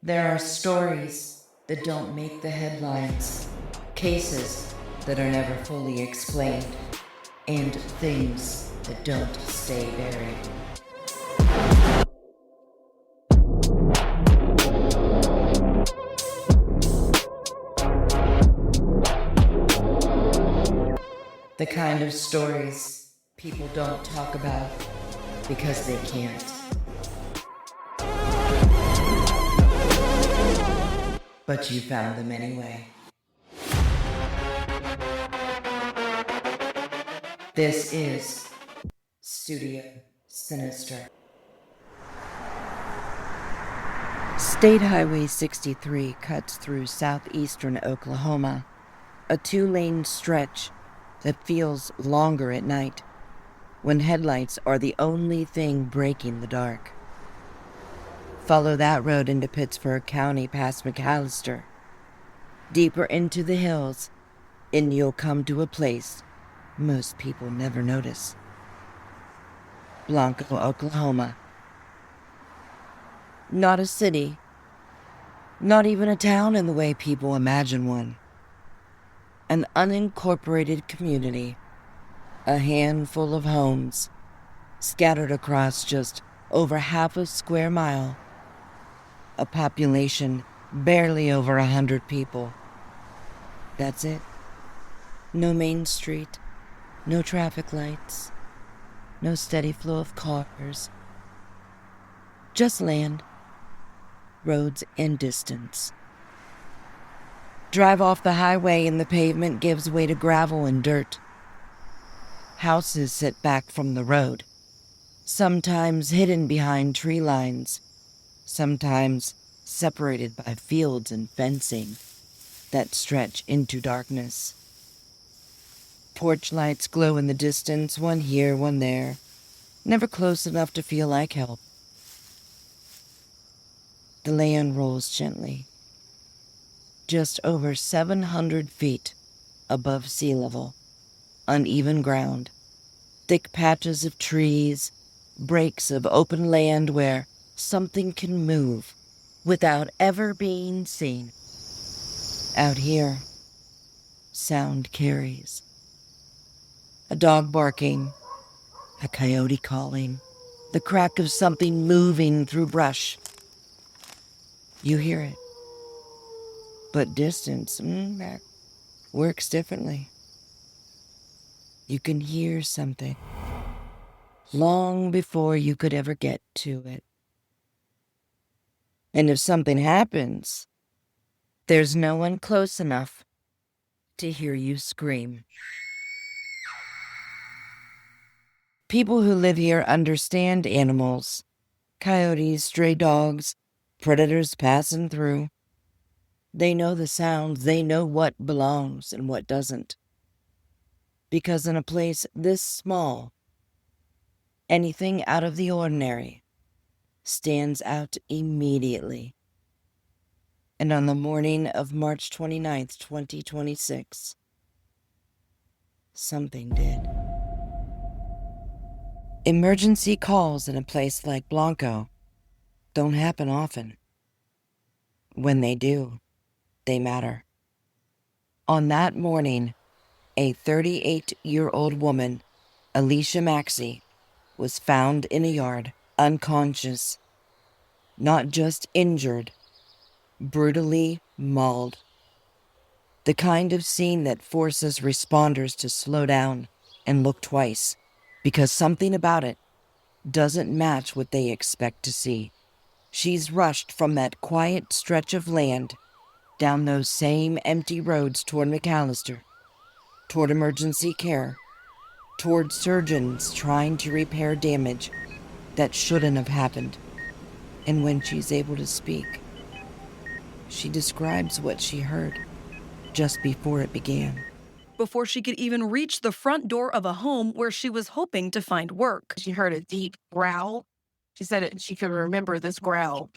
There are stories that don't make the headlines, cases that are never fully explained, and things that don't stay buried. The kind of stories people don't talk about because they can't. But you found them anyway. This is Studio Sinister. State Highway 63 cuts through southeastern Oklahoma, a two-lane stretch that feels longer at night, when headlights are the only thing breaking the dark. Follow that road into Pittsburgh County past McAllister. Deeper into the hills, and you'll come to a place most people never notice. Blanco, Oklahoma. Not a city, not even a town in the way people imagine one. An unincorporated community, a handful of homes, scattered across just over half a square mile. A population barely over 100 people. That's it. No main street, no traffic lights, no steady flow of cars. Just land, roads, and distance. Drive off the highway and the pavement gives way to gravel and dirt. Houses sit back from the road, sometimes hidden behind tree lines, sometimes separated by fields and fencing that stretch into darkness. Porch lights glow in the distance, one here, one there, never close enough to feel like help. The land rolls gently, just over 700 feet above sea level, uneven ground, thick patches of trees, breaks of open land where something can move without ever being seen. Out here, sound carries. A dog barking, a coyote calling, the crack of something moving through brush. You hear it. But distance, that works differently. You can hear something long before you could ever get to it. And if something happens, there's no one close enough to hear you scream. People who live here understand animals, coyotes, stray dogs, predators passing through. They know the sounds, they know what belongs and what doesn't. Because in a place this small, anything out of the ordinary stands out immediately. And on the morning of March 29th, 2026, something did. Emergency calls in a place like Blanco don't happen often. When they do, they matter. On that morning, a 38-year-old woman, Alicia Maxey, was found in a yard, unconscious, not just injured, brutally mauled. The kind of scene that forces responders to slow down and look twice, because something about it doesn't match what they expect to see. She's rushed from that quiet stretch of land down those same empty roads toward McAllister, toward emergency care, toward surgeons trying to repair damage that shouldn't have happened. And when she's able to speak, she describes what she heard just before it began. Before she could even reach the front door of a home where she was hoping to find work. She heard a deep growl. She said she could remember this growl.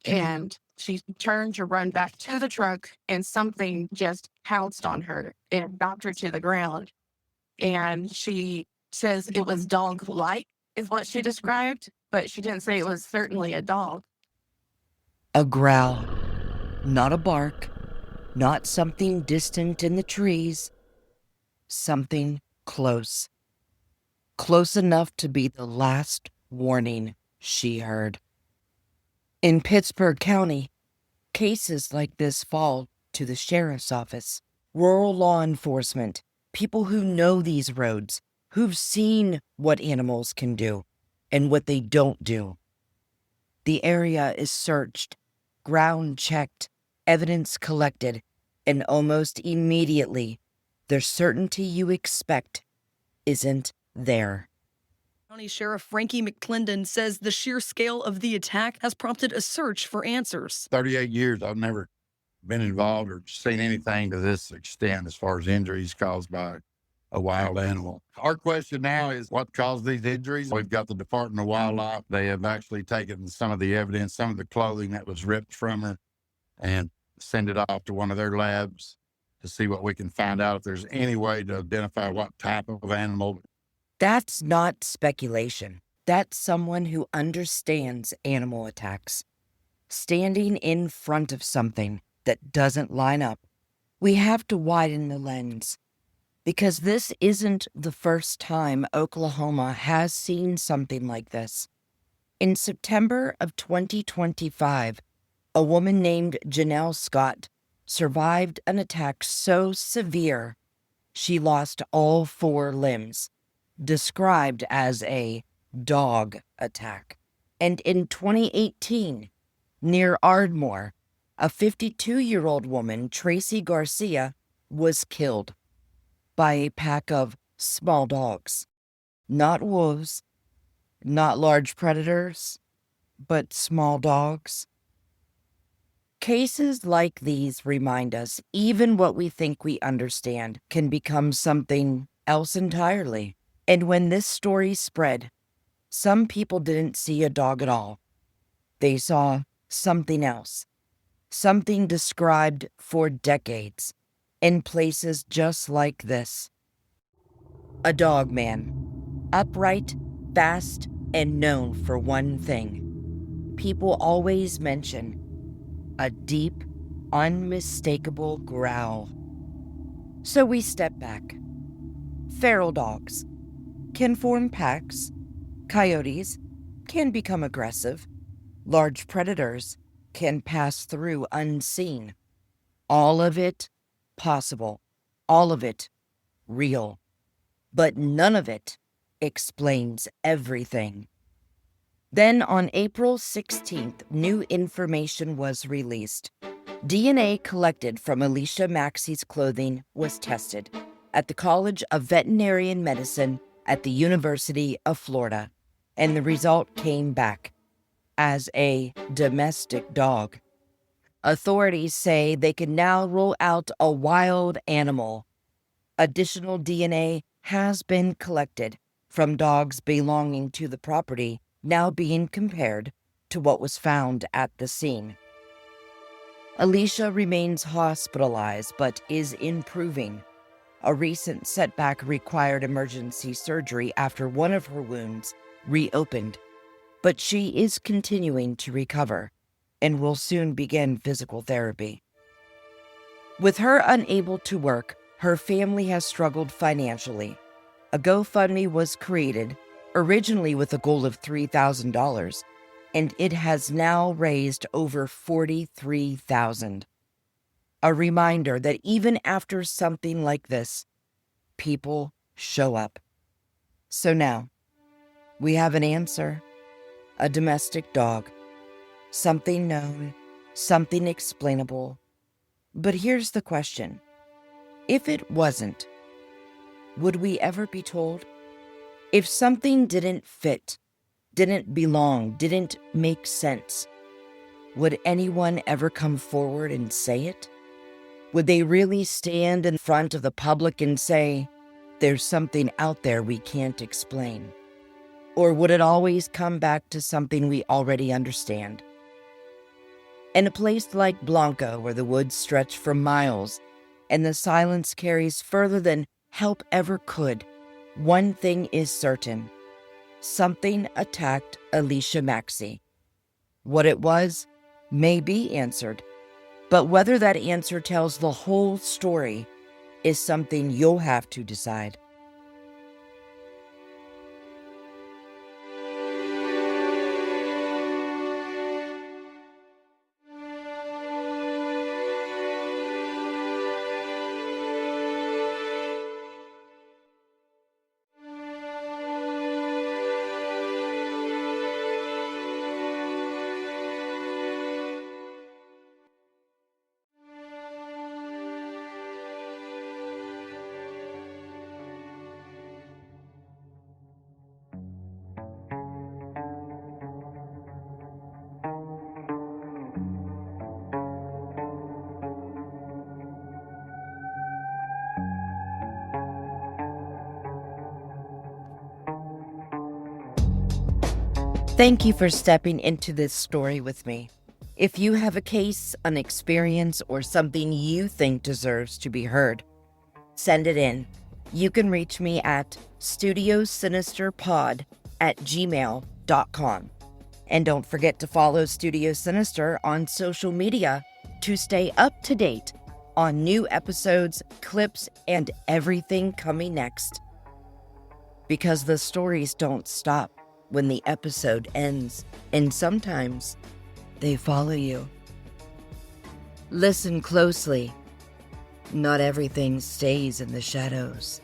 And she turned to run back to the truck, and something just pounced on her and knocked her to the ground. And she says it was dog-like, is what she described, but she didn't say it was certainly a dog. A growl, not a bark, not something distant in the trees, something close. Close enough to be the last warning she heard. In Pittsburgh County, cases like this fall to the sheriff's office, rural law enforcement, people who know these roads, who've seen what animals can do and what they don't do. The area is searched, ground checked, evidence collected, and almost immediately, the certainty you expect isn't there. County Sheriff Frankie McClendon says the sheer scale of the attack has prompted a search for answers. 38 years, I've never been involved or seen anything to this extent as far as injuries caused by a wild animal. Our question now is what caused these injuries? We've got the Department of Wildlife. They have actually taken some of the evidence, some of the clothing that was ripped from her, and send it off to one of their labs to see what we can find out if there's any way to identify what type of animal. That's not speculation. That's someone who understands animal attacks. Standing in front of something that doesn't line up. We have to widen the lens, because this isn't the first time Oklahoma has seen something like this. In September of 2025, a woman named Janelle Scott survived an attack so severe she lost all 4 limbs, described as a dog attack. And in 2018, near Ardmore, a 52-year-old woman, Tracy Garcia, was killed by a pack of small dogs. Not wolves, not large predators, but small dogs. Cases like these remind us even what we think we understand can become something else entirely. And when this story spread, some people didn't see a dog at all. They saw something else, something described for decades in places just like this. A dog man, upright, fast, and known for one thing. People always mention a deep, unmistakable growl. So we step back. Feral dogs can form packs. Coyotes can become aggressive. Large predators can pass through unseen. All of it possible. All of it real. But none of it explains everything. Then on April 16th, new information was released. DNA collected from Alicia Maxey's clothing was tested at the College of Veterinary Medicine at the University of Florida, and the result came back as a domestic dog. Authorities say they can now rule out a wild animal. Additional DNA has been collected from dogs belonging to the property, now being compared to what was found at the scene. Alicia remains hospitalized but is improving. A recent setback required emergency surgery after one of her wounds reopened, but she is continuing to recover and will soon begin physical therapy. With her unable to work, her family has struggled financially. A GoFundMe was created, originally with a goal of $3,000, and it has now raised over $43,000. A reminder that even after something like this, people show up. So now, we have an answer. A domestic dog. Something known, something explainable. But here's the question. If it wasn't, would we ever be told? If something didn't fit, didn't belong, didn't make sense, would anyone ever come forward and say it? Would they really stand in front of the public and say, there's something out there we can't explain? Or would it always come back to something we already understand? In a place like Blanco, where the woods stretch for miles and the silence carries further than help ever could, one thing is certain. Something attacked Alicia Maxey. What it was, may be answered, but whether that answer tells the whole story is something you'll have to decide. Thank you for stepping into this story with me. If you have a case, an experience, or something you think deserves to be heard, send it in. You can reach me at studiosinisterpod@gmail.com. And don't forget to follow Studio Sinister on social media to stay up to date on new episodes, clips, and everything coming next. Because the stories don't stop when the episode ends, and sometimes they follow you. Listen closely. Not everything stays in the shadows.